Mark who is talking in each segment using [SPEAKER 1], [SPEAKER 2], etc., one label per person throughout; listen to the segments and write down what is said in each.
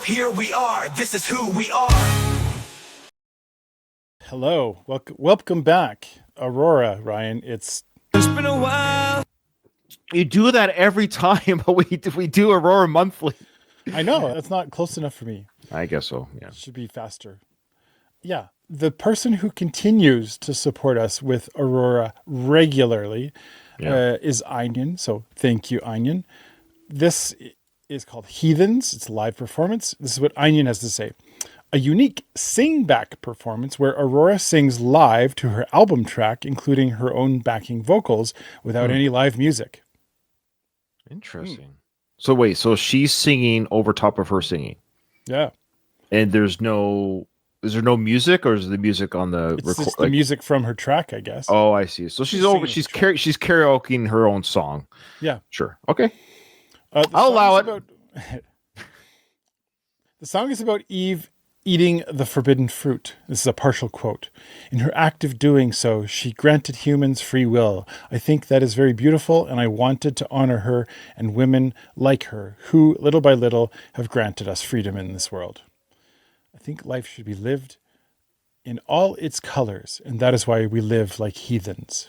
[SPEAKER 1] here we are, this is who we are.
[SPEAKER 2] Hello, welcome back, Aurora, Ryan.
[SPEAKER 3] It's been a while. You do that every time, but we do Aurora monthly.
[SPEAKER 2] I know, that's not close enough for me.
[SPEAKER 3] I guess so, yeah.
[SPEAKER 2] It should be faster. Yeah, the person who continues to support us with Aurora regularly is Onion, so thank you, Onion. This is called Heathens. It's a live performance. This is what Onion has to say. A unique Singback performance where Aurora sings live to her album track, including her own backing vocals, without any live music.
[SPEAKER 3] Interesting. So wait, so she's singing over top of her singing?
[SPEAKER 2] Yeah.
[SPEAKER 3] And is there no music, or is the music on the
[SPEAKER 2] record? It's the music from her track, I guess.
[SPEAKER 3] Oh, I see. So she's karaokeing her own song.
[SPEAKER 2] Yeah.
[SPEAKER 3] Sure. Okay.
[SPEAKER 2] I'll allow it. The song is about Eve eating the forbidden fruit. This is a partial quote. In her act of doing so, she granted humans free will. I think that is very beautiful, and I wanted to honor her and women like her, who, little by little, have granted us freedom in this world. I think life should be lived in all its colors, and that is why we live like heathens.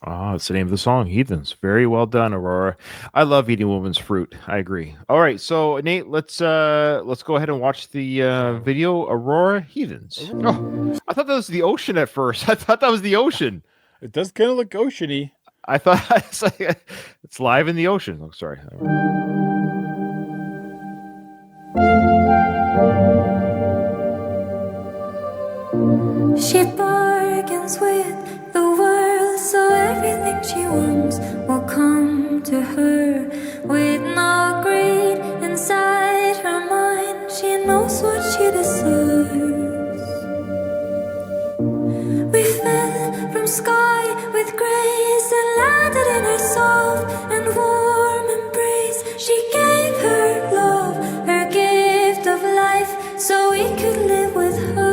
[SPEAKER 3] Ah, it's the name of the song, Heathens. Very well done, Aurora. I love eating women's fruit. I agree. All right, so Nate, let's go ahead and watch the video, Aurora Heathens. Oh, I thought that was the ocean at first. I thought that was the ocean.
[SPEAKER 2] It does kind of look oceany.
[SPEAKER 3] I thought it's live in the ocean. Oh, sorry.
[SPEAKER 4] She bargains with the world, so everything she wants will come to her. With no greed inside her mind, she knows what she deserves. We fell from sky with grace and landed in her soft and warm embrace. She gave her love, her gift of life, so we could live with her.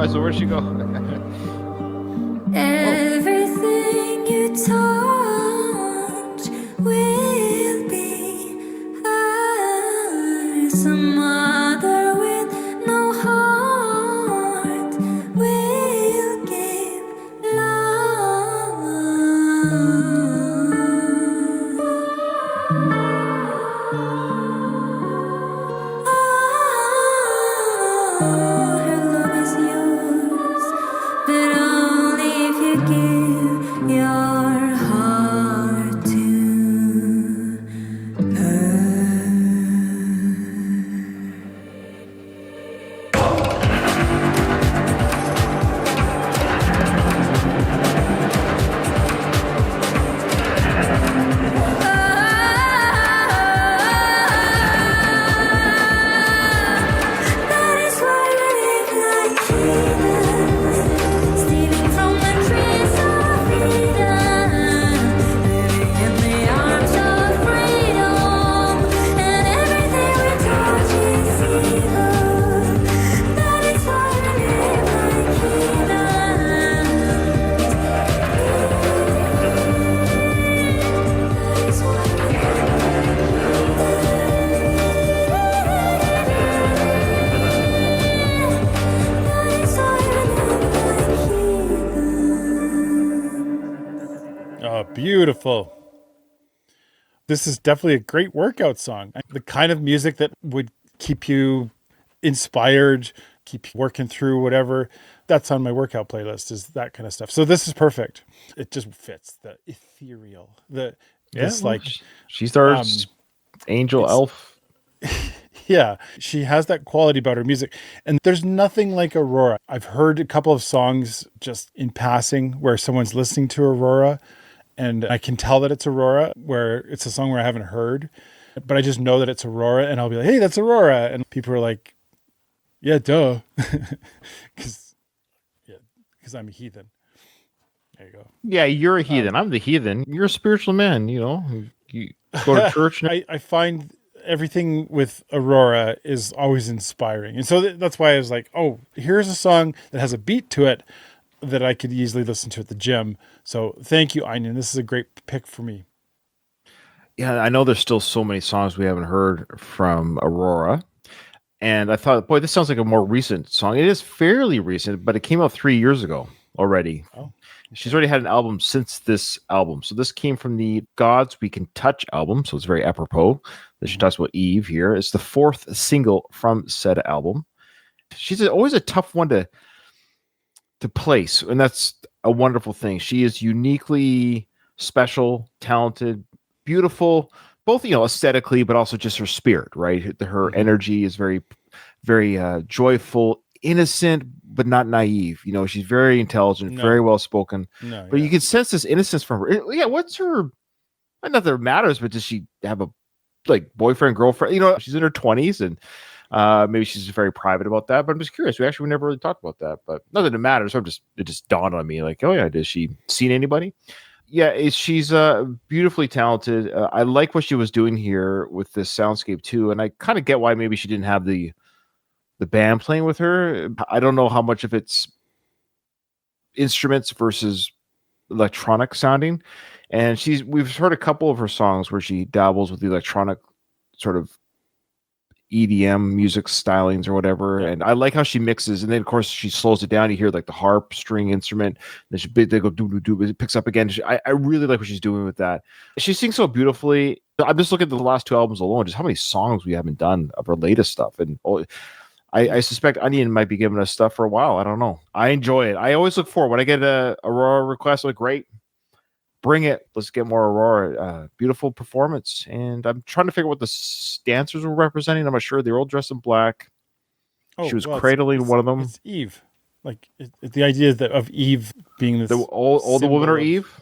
[SPEAKER 3] So where'd she go?
[SPEAKER 4] Everything you touch will be hers. A mother with no heart will give love. Her love is yours.
[SPEAKER 2] beautiful. This is definitely a great workout song. The kind of music that would keep you inspired, keep you working through whatever. That's on my workout playlist, is that kind of stuff. So this is perfect. It just fits the ethereal.
[SPEAKER 3] She's our angel
[SPEAKER 2] it's-
[SPEAKER 3] elf.
[SPEAKER 2] Yeah, she has that quality about her music. And there's nothing like Aurora. I've heard a couple of songs just in passing where someone's listening to Aurora, and I can tell that it's Aurora, where it's a song where I haven't heard, but I just know that it's Aurora, and I'll be like, hey, that's Aurora. And people are like, yeah, duh. Because I'm a heathen. There you go.
[SPEAKER 3] Yeah, you're a heathen. I'm the heathen. You're a spiritual man, you know. You go to church.
[SPEAKER 2] I find everything with Aurora is always inspiring. And so that's why I was like, oh, here's a song that has a beat to it that I could easily listen to at the gym. So thank you, Onion. This is a great pick for me.
[SPEAKER 3] Yeah, I know there's still so many songs we haven't heard from Aurora. And I thought, boy, this sounds like a more recent song. It is fairly recent, but it came out 3 years ago already.
[SPEAKER 2] Oh.
[SPEAKER 3] She's already had an album since this album. So this came from the Gods We Can Touch album. So it's very apropos that she talks about Eve here. It's the 4th single from said album. She's always a tough one to place. And that's a wonderful thing. She is uniquely special, talented, beautiful, both, you know, aesthetically, but also just her spirit, right? Her energy is very, very joyful, innocent, but not naive. You know, she's very intelligent, very well spoken. But you can sense this innocence from her. Yeah, what's her? Not that it matters, but does she have a boyfriend, girlfriend? You know, she's in her 20s, and maybe she's very private about that. But I'm just curious. We never really talked about that, but not that it matters. It just dawned on me, like, oh yeah, does she seen anybody? Yeah, she's beautifully talented. I like what she was doing here with this soundscape too, and I kind of get why maybe she didn't have the band playing with her. I don't know how much of it's instruments versus electronic sounding. And we've heard a couple of her songs where she dabbles with the electronic sort of EDM music stylings or whatever. And I like how she mixes. And then of course she slows it down. You hear like the harp string instrument. Then they go do do do. It picks up again. I really like what she's doing with that. She sings so beautifully. I'm just looking at the last 2 albums alone, just how many songs we haven't done of her latest stuff. And I suspect Onion might be giving us stuff for a while. I don't know. I enjoy it. I always look forward when I get a Aurora request. Like, great, bring it. Let's get more Aurora. Beautiful performance. And I'm trying to figure out what the dancers were representing. I'm not sure. They were all dressed in black. She was cradling one of them.
[SPEAKER 2] It's Eve. Like the idea of Eve being this.
[SPEAKER 3] All the women are Eve.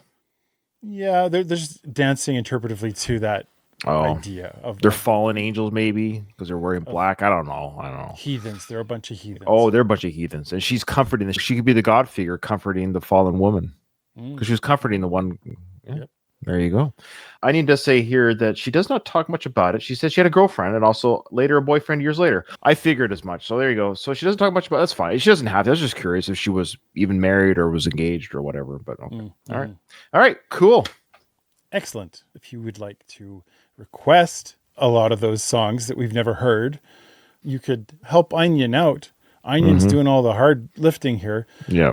[SPEAKER 2] Yeah, there's dancing interpretively to that. Idea of
[SPEAKER 3] they're fallen angels, maybe because they're wearing black. I don't know.
[SPEAKER 2] Heathens. They're a bunch of heathens.
[SPEAKER 3] Oh, they're a bunch of heathens, and she's comforting. She could be the God figure, comforting the fallen woman, because she was comforting the one. Yeah. Yep. There you go. I need to say here that she does not talk much about it. She said she had a girlfriend and also later a boyfriend years later. I figured as much. So there you go. So she doesn't talk much about it. That's fine. She doesn't have to. I was just curious if she was even married or was engaged or whatever. But okay. All right. Cool.
[SPEAKER 2] Excellent. If you would like to request a lot of those songs that we've never heard, you could help Onion out. Onion's doing all the hard lifting here.
[SPEAKER 3] Yeah.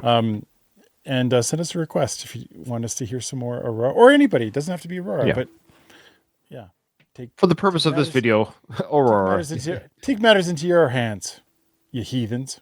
[SPEAKER 2] And send us a request if you want us to hear some more Aurora, or anybody. It doesn't have to be Aurora, but yeah.
[SPEAKER 3] For the purpose of this video, Aurora.
[SPEAKER 2] Take matters into your hands, you heathens.